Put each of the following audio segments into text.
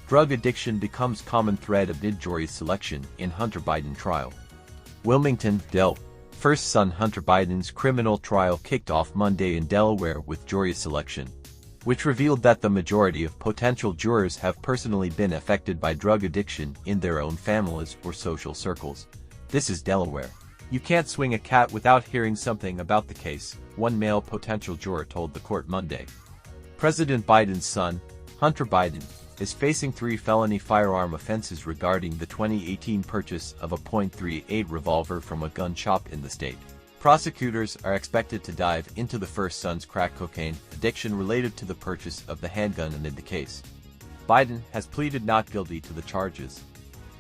Drug addiction becomes common thread amid jury selection in Hunter Biden trial. Wilmington, Del. First son Hunter Biden's criminal trial kicked off Monday in Delaware with jury selection, which revealed that the majority of potential jurors have personally been affected by drug addiction in their own families or social circles. This is Delaware. You can't swing a cat without hearing something about the case, one male potential juror told the court Monday. President Biden's son, Hunter Biden, is facing 3 felony firearm offenses regarding the 2018 purchase of a .38 revolver from a gun shop in the state. Prosecutors are expected to dive into the first son's crack cocaine addiction related to the purchase of the handgun amid the case. Biden has pleaded not guilty to the charges.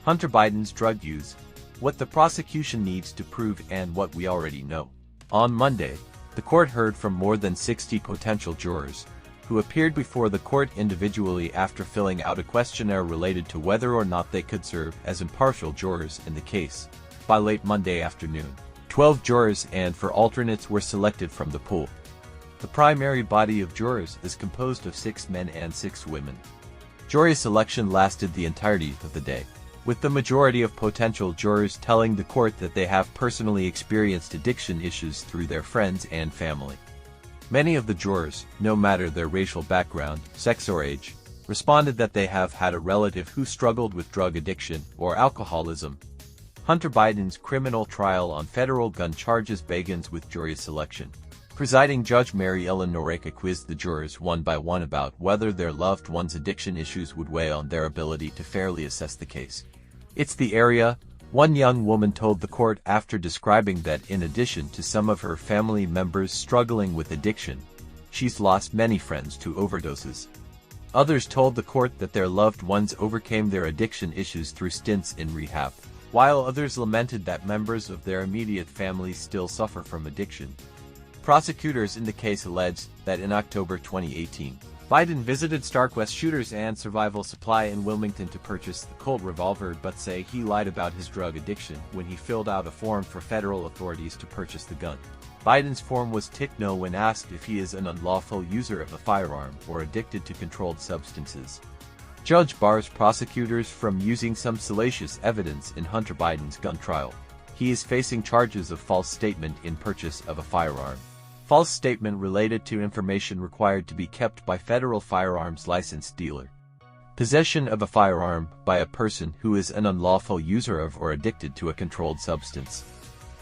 Hunter Biden's drug use, what the prosecution needs to prove and what we already know. On Monday, the court heard from more than 60 potential jurors, who appeared before the court individually after filling out a questionnaire related to whether or not they could serve as impartial jurors in the case. By late Monday afternoon, 12 jurors and 4 alternates were selected from the pool. The primary body of jurors is composed of 6 men and 6 women. Jury selection lasted the entirety of the day, with the majority of potential jurors telling the court that they have personally experienced addiction issues through their friends and family. Many of the jurors, no matter their racial background, sex or age, responded that they have had a relative who struggled with drug addiction or alcoholism. Hunter Biden's criminal trial on federal gun charges begins with jury selection. Presiding Judge Mary Ellen Noreika quizzed the jurors one by one about whether their loved one's addiction issues would weigh on their ability to fairly assess the case. It's the area, one young woman told the court after describing that in addition to some of her family members struggling with addiction, she's lost many friends to overdoses. Others told the court that their loved ones overcame their addiction issues through stints in rehab, while others lamented that members of their immediate families still suffer from addiction. Prosecutors in the case alleged that in October 2018, Biden visited Starquest Shooters and Survival Supply in Wilmington to purchase the Colt revolver but say he lied about his drug addiction when he filled out a form for federal authorities to purchase the gun. Biden's form was ticked no when asked if he is an unlawful user of a firearm or addicted to controlled substances. Judge bars prosecutors from using some salacious evidence in Hunter Biden's gun trial. He is facing charges of false statement in purchase of a firearm. False statement related to information required to be kept by federal firearms licensed dealer. Possession of a firearm by a person who is an unlawful user of or addicted to a controlled substance.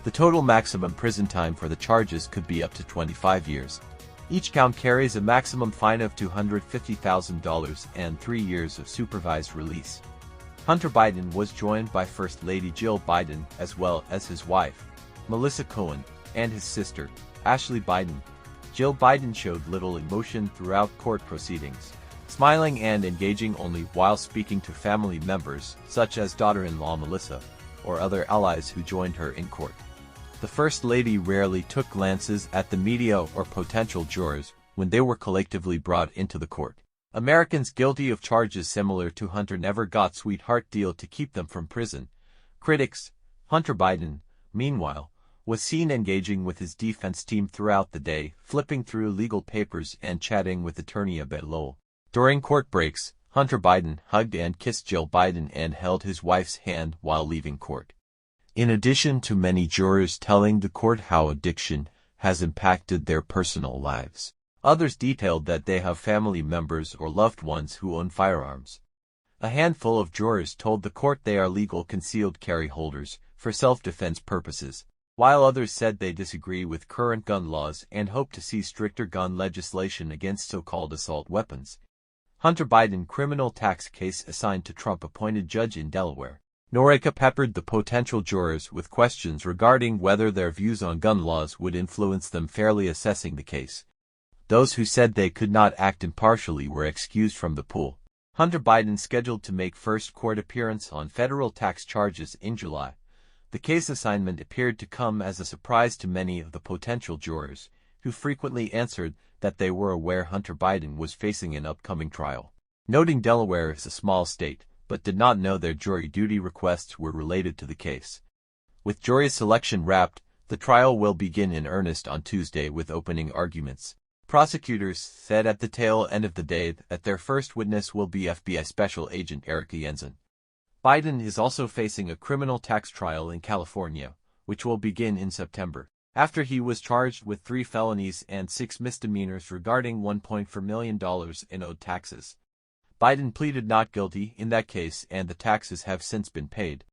The total maximum prison time for the charges could be up to 25 years. Each count carries a maximum fine of $250,000 and 3 years of supervised release. Hunter Biden was joined by First Lady Jill Biden as well as his wife, Melissa Cohen, and his sister, Ashley Biden. Jill Biden showed little emotion throughout court proceedings, smiling and engaging only while speaking to family members, such as daughter-in-law Melissa, or other allies who joined her in court. The First Lady rarely took glances at the media or potential jurors when they were collectively brought into the court. Americans guilty of charges similar to Hunter never got sweetheart deal to keep them from prison. Critics. Hunter Biden, meanwhile, was seen engaging with his defense team throughout the day, flipping through legal papers and chatting with attorney Abed Lowell. During court breaks, Hunter Biden hugged and kissed Jill Biden and held his wife's hand while leaving court. In addition to many jurors telling the court how addiction has impacted their personal lives, others detailed that they have family members or loved ones who own firearms. A handful of jurors told the court they are legal concealed carry holders for self-defense purposes, while others said they disagree with current gun laws and hope to see stricter gun legislation against so-called assault weapons. Hunter Biden criminal tax case assigned to Trump-appointed judge in Delaware. Noreika peppered the potential jurors with questions regarding whether their views on gun laws would influence them fairly assessing the case. Those who said they could not act impartially were excused from the pool. Hunter Biden scheduled to make first court appearance on federal tax charges in July. The case assignment appeared to come as a surprise to many of the potential jurors, who frequently answered that they were aware Hunter Biden was facing an upcoming trial, noting Delaware is a small state, but did not know their jury duty requests were related to the case. With jury selection wrapped, the trial will begin in earnest on Tuesday with opening arguments. Prosecutors said at the tail end of the day that their first witness will be FBI Special Agent Erica Jensen. Biden is also facing a criminal tax trial in California, which will begin in September, after he was charged with 3 felonies and 6 misdemeanors regarding $1.4 million in owed taxes. Biden pleaded not guilty in that case and the taxes have since been paid.